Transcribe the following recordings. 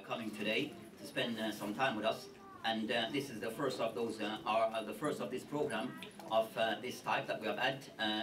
coming today to spend some time with us. And this is the first of those, the first of this program of this type that we have had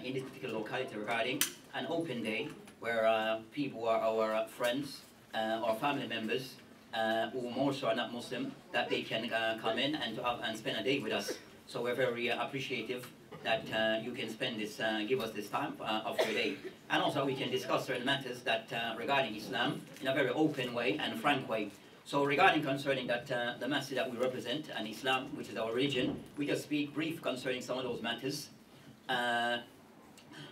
in this particular locality regarding an open day where people who are our friends or family members who more so are not Muslim, that they can come in and spend a day with us. So we're very appreciative that you can spend this, give us this time of your day. And also we can discuss certain matters that regarding Islam in a very open way and frank way. So regarding concerning that the message that we represent and Islam, which is our religion, we just speak brief concerning some of those matters.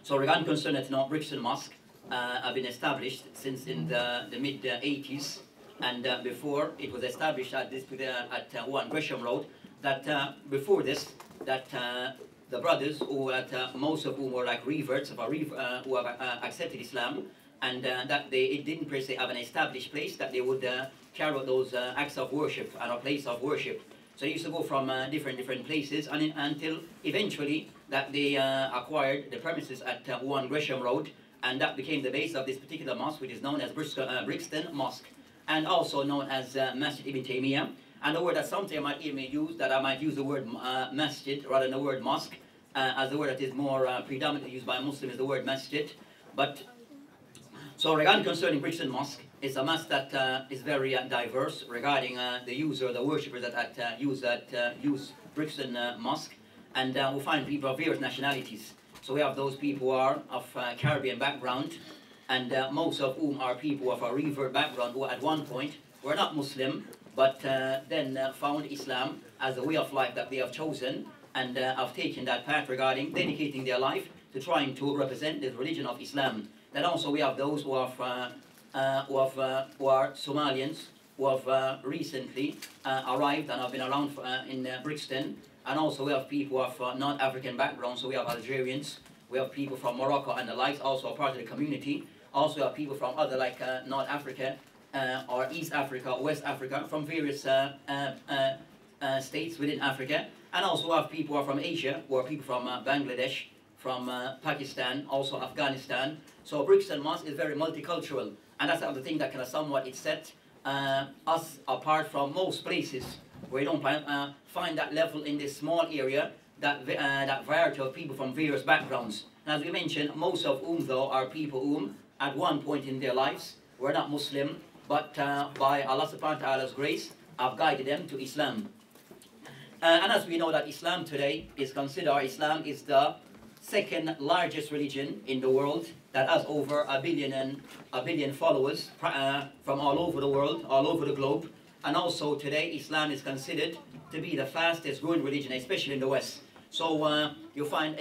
So regarding concerning that Brixton Mosque have been established since in the mid 80s, and before it was established at this at 1 Gresham Road. That before this, that the brothers who most of whom were like reverts of who have accepted Islam, and that it didn't per se have an established place that they would carry out those acts of worship and a place of worship. So they used to go from different places until eventually that they acquired the premises at 1 Gresham Road, and that became the base of this particular mosque, which is known as Brixton Mosque, and also known as Masjid Ibn Taymiyyah. And the word that sometimes I might even use, that I might use the word masjid rather than the word mosque, as the word that is more predominantly used by Muslims is the word masjid. But so regarding concerning Brixton Mosque, it's a mosque that is very diverse regarding the user, the worshippers that use Brixton Mosque, and we find people of various nationalities. So we have those people who are of Caribbean background, and most of whom are people of a revert background who at one point were not Muslim, but then found Islam as a way of life that they have chosen, and have taken that path regarding dedicating their life to trying to represent the religion of Islam. Then also we have those who are Somalians, who have recently arrived and have been around in Brixton, and also we have people of non-African background, so we have Algerians, we have people from Morocco and the likes, also a part of the community. Also we have people from other like North Africa, or East Africa, West Africa, from various states within Africa. And also have people who are from Asia, who are people from Bangladesh, from Pakistan, also Afghanistan. So Brixton Mosque is very multicultural, and that's the thing that kind of somewhat it set us apart from most places where you don't find that level in this small area, that variety of people from various backgrounds. And as we mentioned, most of whom though are people whom at one point in their lives were not Muslim, but by Allah subhanahu wa ta'ala's grace have guided them to Islam. And as we know that Islam today is considered, Islam is the second largest religion in the world that has over a billion followers from all over the world, all over the globe. And also today Islam is considered to be the fastest growing religion, especially in the West. So you'll find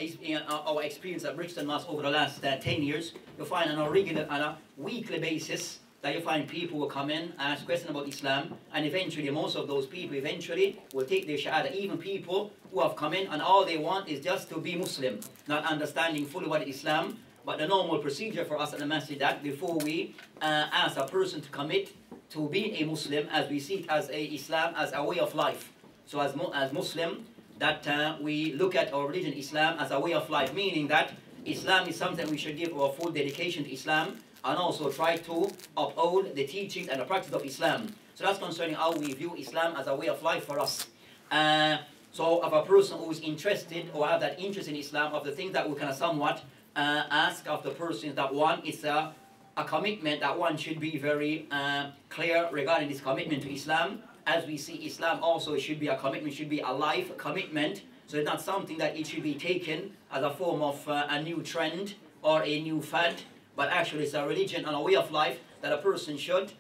our experience at Brixton Mosque over the last 10 years, you'll find on a weekly basis that you find people will come in, ask questions about Islam, and eventually most of those people eventually will take their shahada. Even people who have come in and all they want is just to be Muslim, not understanding fully what is Islam. But the normal procedure for us at the masjid, that before we ask a person to commit to being a Muslim, as we see it as Islam as a way of life. So as Muslim, that we look at our religion Islam as a way of life, meaning that Islam is something we should give our full dedication to Islam, and also try to uphold the teachings and the practice of Islam. So that's concerning how we view Islam as a way of life for us. So of a person who is interested or have that interest in Islam, of the things that we can somewhat ask of the person, that one is a commitment that one should be very clear regarding this commitment to Islam. As we see Islam also, it should be a commitment, should be a life commitment. So it's not something that it should be taken as a form of a new trend or a new fad, but actually it's a religion and a way of life that a person should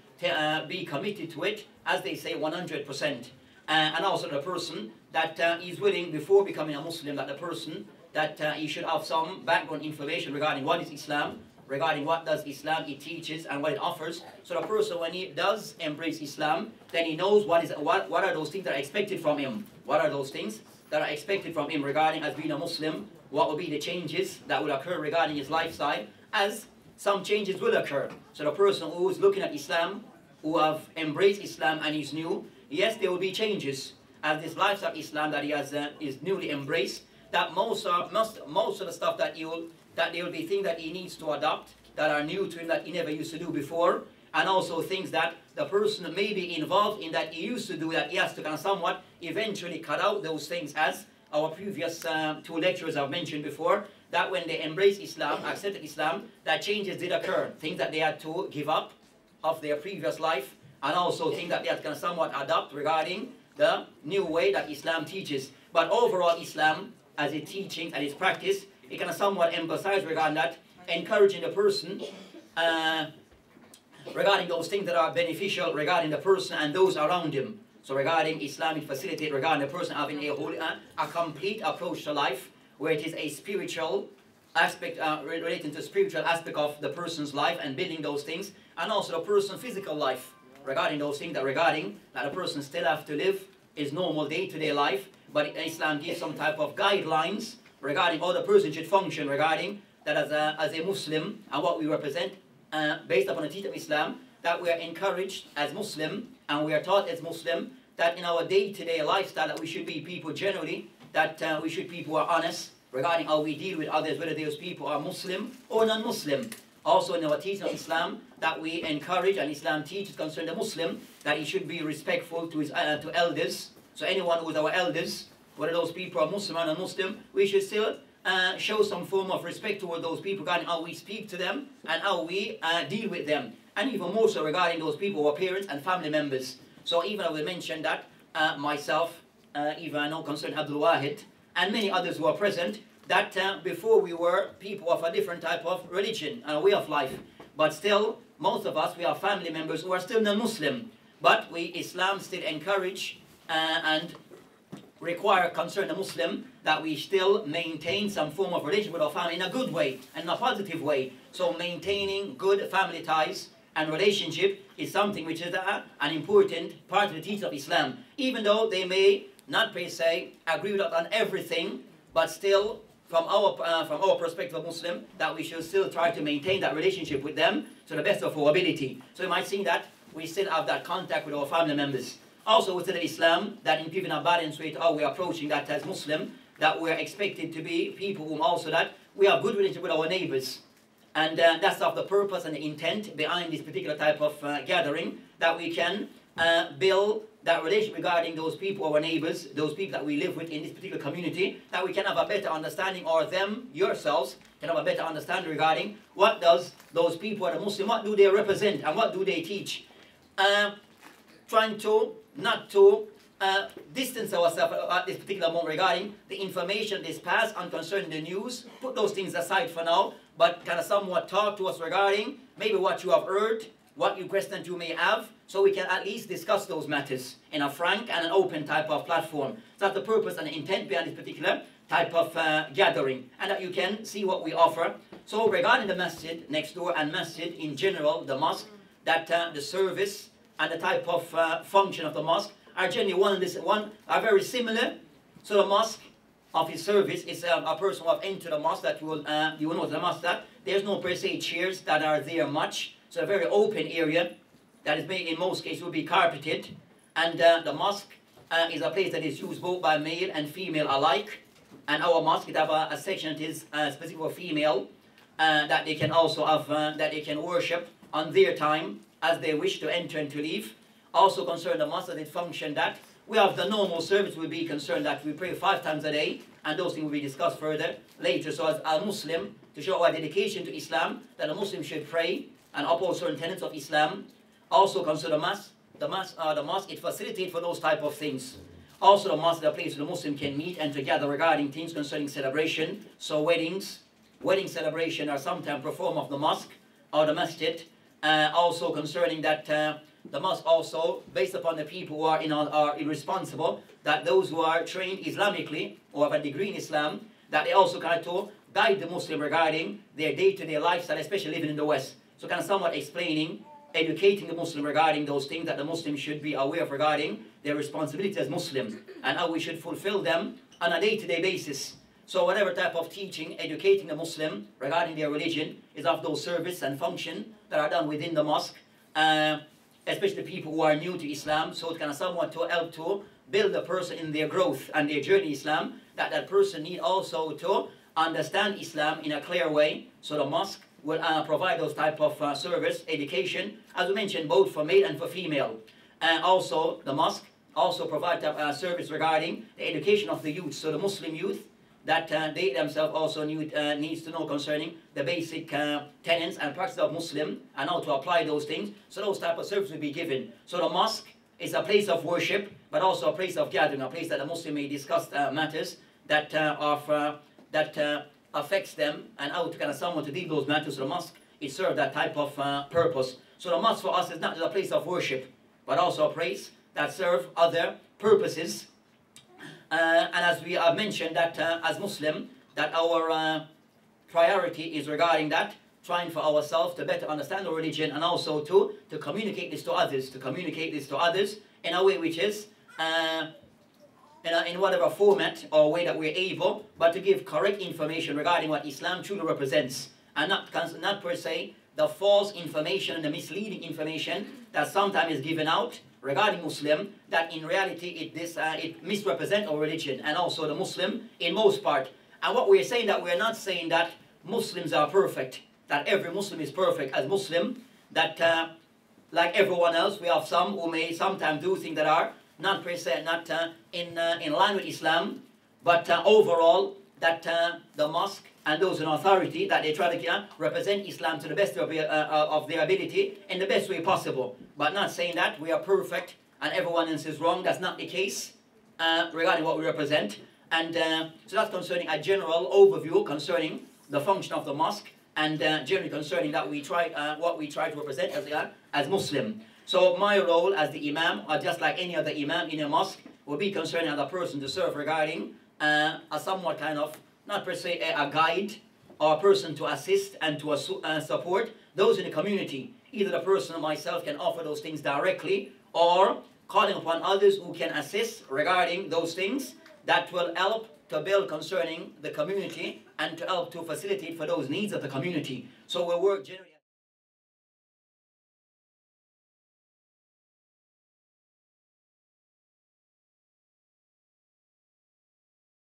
be committed to it, as they say, 100%. And also the person that is willing, before becoming a Muslim, that the person that he should have some background information regarding what is Islam, regarding what does Islam it teaches and what it offers. So the person, when he does embrace Islam, then he knows what are those things that are expected from him. What are those things that are expected from him regarding as being a Muslim? What will be the changes that will occur regarding his lifestyle, as some changes will occur. So the person who is looking at Islam, who have embraced Islam and is new, yes, there will be changes. As this lifestyle of Islam that he has is newly embraced, that most of the stuff that there will be things that he needs to adopt that are new to him that he never used to do before. and also things that the person may be involved in that he used to do, that he has to kind of somewhat eventually cut out those things, as our previous two lecturers have mentioned before, that when they embraced Islam, accepted Islam, that changes did occur. Things that they had to give up of their previous life, and also things that they had to somewhat adopt regarding the new way that Islam teaches. But overall, Islam, as its teaching and its practice, it can somewhat emphasize regarding that, encouraging the person regarding those things that are beneficial regarding the person and those around him. So regarding Islam, it facilitates regarding the person having a complete approach to life, where it is a spiritual aspect, relating to spiritual aspect of the person's life and building those things, and also the person's physical life, regarding those things that a person still have to live his normal day-to-day life, but Islam gives some type of guidelines regarding how the person should function, regarding that as a Muslim and what we represent, based upon the teaching of Islam, that we are encouraged as Muslim and we are taught as Muslim that in our day-to-day lifestyle that we should be people generally, that we should be people who are honest regarding how we deal with others, whether those people are Muslim or non-Muslim. Also in our teaching of Islam, that we encourage, and Islam teaches concerning the Muslim, that he should be respectful to his to elders. So anyone who is our elders, whether those people are Muslim or non-Muslim, we should still show some form of respect toward those people regarding how we speak to them and how we deal with them. And even more so regarding those people who are parents and family members. So even I will mention that myself, even I know concerning Abdul Wahid, and many others who are present, that before we were people of a different type of religion and way of life. But still, most of us, we are family members who are still non-Muslim. But Islam still encourage and require concerning the Muslim that we still maintain some form of religion with our family in a good way and in a positive way. So maintaining good family ties and relationship is something which is an important part of the teaching of Islam. Even though they may not per se agree with us on everything, but still from our perspective of Muslim, that we should still try to maintain that relationship with them to the best of our ability. So you might see that we still have that contact with our family members. Also within Islam, that in giving a balance with how we are approaching that as Muslim, that we are expected to be people whom also that we have good relationship with our neighbors. And that's of the purpose and the intent behind this particular type of gathering, that we can build that relationship regarding those people, our neighbors, those people that we live with in this particular community, that we can have a better understanding, or them, yourselves, can have a better understanding regarding what does those people are the Muslim, what do they represent and what do they teach. Trying to not to distance ourselves at this particular moment regarding the information that's passed on concerning the news. Put those things aside for now, but kind of somewhat talk to us regarding maybe what you have heard, what you questions you may have, so we can at least discuss those matters in a frank and an open type of platform. So that's the purpose and the intent behind this particular type of gathering, and that you can see what we offer. So regarding the masjid next door and masjid in general, the mosque, that the service and the type of function of the mosque are generally are very similar. So the mosque of his service is a person who have entered the mosque, that you will know the mosque that there's no per se chairs that are there much. So a very open area that is made in most cases will be carpeted, and the mosque is a place that is used both by male and female alike. And our mosque it have a section that is specific for female, that they can also have that they can worship on their time as they wish to enter and to leave. Also concerned the mosque that it function that we have the normal service will be concerned that we pray 5 times a day, and those things will be discussed further later. So as a Muslim, to show our dedication to Islam, that a Muslim should pray and uphold certain tenets of Islam. Also consider the mosque it facilitates for those type of things. Also the mosque is a place where the Muslim can meet and to gather regarding things concerning celebration. So wedding celebration are sometimes performed of the mosque or the masjid. Also concerning that the mosque also, based upon the people who are irresponsible, that those who are trained Islamically or have a degree in Islam, that they also kind of guide the Muslim regarding their day-to-day lifestyle, especially living in the West. So kind of somewhat explaining, educating the Muslim regarding those things that the Muslim should be aware of regarding their responsibility as Muslims and how we should fulfill them on a day-to-day basis. So whatever type of teaching, educating the Muslim regarding their religion is of those service and function that are done within the mosque, especially people who are new to Islam. So it can somewhat to help to build a person in their growth and their journey in Islam, that person need also to understand Islam in a clear way. So the mosque will provide those type of service, education, as we mentioned, both for male and for female. Also, the mosque also provide service regarding the education of the youth, so the Muslim youth, that they themselves also needs to know concerning the basic tenets and practice of Muslim and how to apply those things. So those type of services will be given. So the mosque is a place of worship, but also a place of gathering, a place that the Muslim may discuss matters that affects them and how to kind of someone to deal those matters. So the mosque, it serves that type of purpose. So the mosque for us is not just a place of worship, but also a place that serves other purposes. And as we have mentioned that as Muslim, that our priority is regarding that, trying for ourselves to better understand the religion and also to communicate this to others, in a way which is in whatever format or way that we're able, but to give correct information regarding what Islam truly represents, and not per se the false information and the misleading information that sometimes is given out regarding Muslim, that in reality it misrepresents our religion and also the Muslim in most part. And what we're saying, that we're not saying that Muslims are perfect, that every Muslim is perfect as Muslim, that like everyone else, we have some who may sometimes do things that are not per se, not in line with Islam, but overall that the mosque and those in authority, that they try to represent Islam to the best of their ability in the best way possible, but not saying that we are perfect and everyone else is wrong. That's not the case regarding what we represent. And so that's concerning a general overview concerning the function of the mosque, and generally concerning that we try what we try to represent as Muslim. So my role as the Imam, or just like any other Imam in a mosque, will be concerning the person to serve regarding a somewhat kind of, not per se a guide, or a person to assist and to support those in the community. Either the person or myself can offer those things directly, or calling upon others who can assist regarding those things that will help to build concerning the community and to help to facilitate for those needs of the community. So we work generally